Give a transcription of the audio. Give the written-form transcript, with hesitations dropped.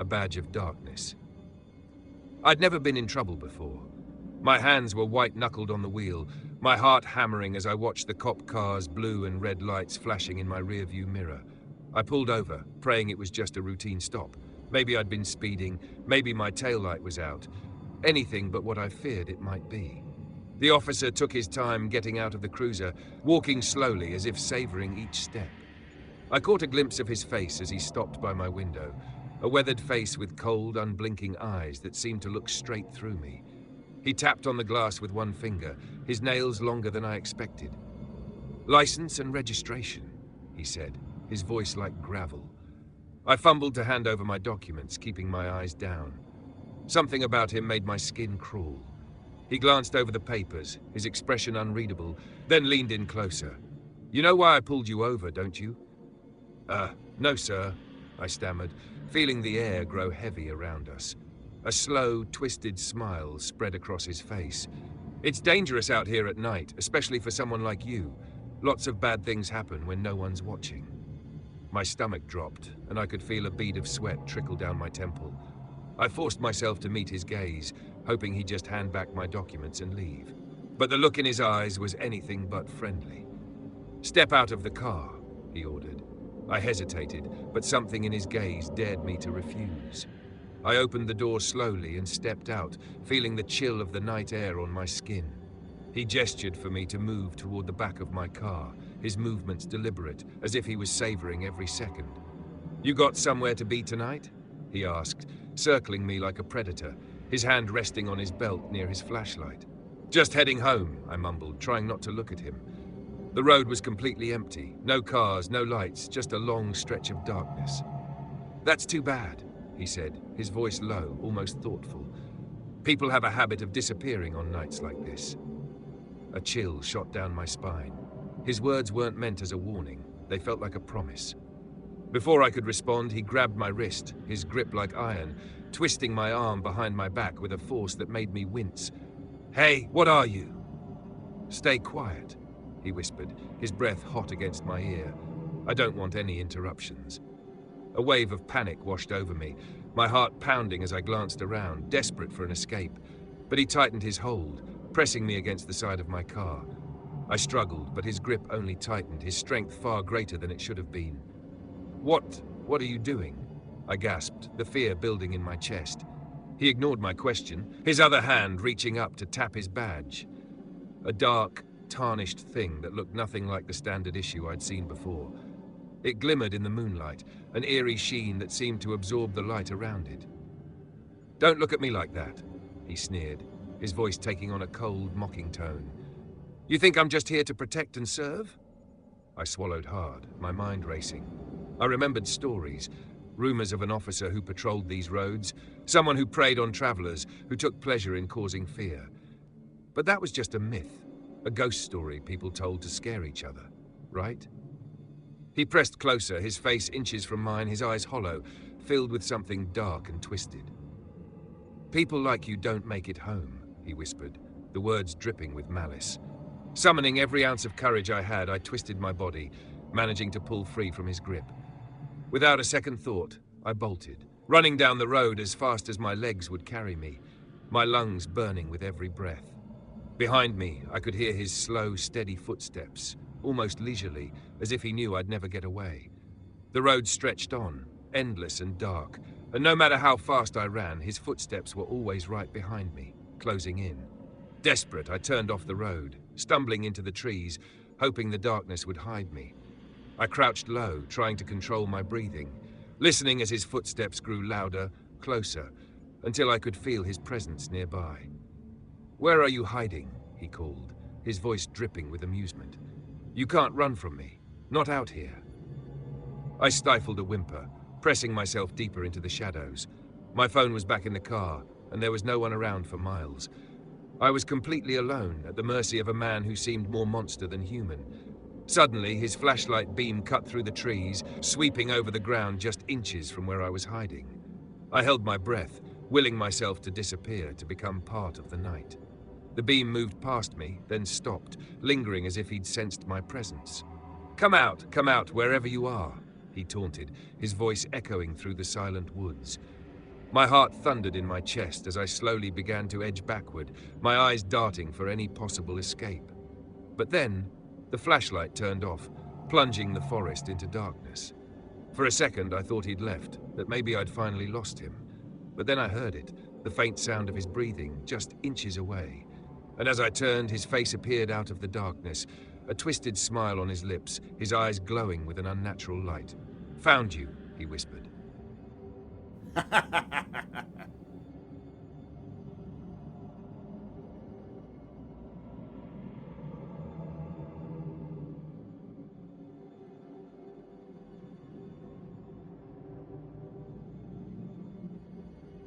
a badge of darkness. I'd never been in trouble before. My hands were white-knuckled on the wheel, my heart hammering as I watched the cop cars' blue and red lights flashing in my rearview mirror. I pulled over, praying it was just a routine stop. Maybe I'd been speeding, maybe my taillight was out. Anything but what I feared it might be. The officer took his time getting out of the cruiser, walking slowly as if savoring each step. I caught a glimpse of his face as he stopped by my window, a weathered face with cold, unblinking eyes that seemed to look straight through me. He tapped on the glass with one finger, his nails longer than I expected. "License and registration," he said, his voice like gravel. I fumbled to hand over my documents, keeping my eyes down. Something about him made my skin crawl. He glanced over the papers, his expression unreadable, then leaned in closer. "You know why I pulled you over, don't you?" No, sir," I stammered, feeling the air grow heavy around us. A slow, twisted smile spread across his face. "It's dangerous out here at night, especially for someone like you. Lots of bad things happen when no one's watching." My stomach dropped, and I could feel a bead of sweat trickle down my temple. I forced myself to meet his gaze, hoping he'd just hand back my documents and leave. But the look in his eyes was anything but friendly. "Step out of the car," he ordered. I hesitated, but something in his gaze dared me to refuse. I opened the door slowly and stepped out, feeling the chill of the night air on my skin. He gestured for me to move toward the back of my car, his movements deliberate, as if he was savoring every second. "You got somewhere to be tonight?" he asked, circling me like a predator, his hand resting on his belt near his flashlight. "Just heading home," I mumbled, trying not to look at him. The road was completely empty, no cars, no lights, just a long stretch of darkness. "That's too bad," he said, his voice low, almost thoughtful. "People have a habit of disappearing on nights like this." A chill shot down my spine. His words weren't meant as a warning, they felt like a promise. Before I could respond, he grabbed my wrist, his grip like iron, twisting my arm behind my back with a force that made me wince. "Hey, what are you?" "Stay quiet," he whispered, his breath hot against my ear. "I don't want any interruptions." A wave of panic washed over me, my heart pounding as I glanced around, desperate for an escape. But he tightened his hold, pressing me against the side of my car. I struggled, but his grip only tightened, his strength far greater than it should have been. What are you doing?" I gasped, the fear building in my chest. He ignored my question, his other hand reaching up to tap his badge. A dark, tarnished thing that looked nothing like the standard issue I'd seen before. It glimmered in the moonlight, an eerie sheen that seemed to absorb the light around it. "Don't look at me like that," he sneered, his voice taking on a cold, mocking tone. "You think I'm just here to protect and serve?" I swallowed hard, my mind racing. I remembered stories, rumors of an officer who patrolled these roads, someone who preyed on travelers, who took pleasure in causing fear. But that was just a myth, a ghost story people told to scare each other, right? He pressed closer, his face inches from mine, his eyes hollow, filled with something dark and twisted. "People like you don't make it home," he whispered, the words dripping with malice. Summoning every ounce of courage I had, I twisted my body, managing to pull free from his grip. Without a second thought, I bolted, running down the road as fast as my legs would carry me, my lungs burning with every breath. Behind me, I could hear his slow, steady footsteps, almost leisurely, as if he knew I'd never get away. The road stretched on, endless and dark, and no matter how fast I ran, his footsteps were always right behind me, closing in. Desperate, I turned off the road, stumbling into the trees, hoping the darkness would hide me. I crouched low, trying to control my breathing, listening as his footsteps grew louder, closer, until I could feel his presence nearby. "Where are you hiding?" he called, his voice dripping with amusement. "You can't run from me. Not out here." I stifled a whimper, pressing myself deeper into the shadows. My phone was back in the car, and there was no one around for miles. I was completely alone, at the mercy of a man who seemed more monster than human. Suddenly, his flashlight beam cut through the trees, sweeping over the ground just inches from where I was hiding. I held my breath, willing myself to disappear, to become part of the night. The beam moved past me, then stopped, lingering as if he'd sensed my presence. Come out, wherever you are," he taunted, his voice echoing through the silent woods. My heart thundered in my chest as I slowly began to edge backward, my eyes darting for any possible escape. But then, the flashlight turned off, plunging the forest into darkness. For a second, I thought he'd left, that maybe I'd finally lost him. But then I heard it, the faint sound of his breathing, just inches away. And as I turned, his face appeared out of the darkness, a twisted smile on his lips, his eyes glowing with an unnatural light. "Found you," he whispered.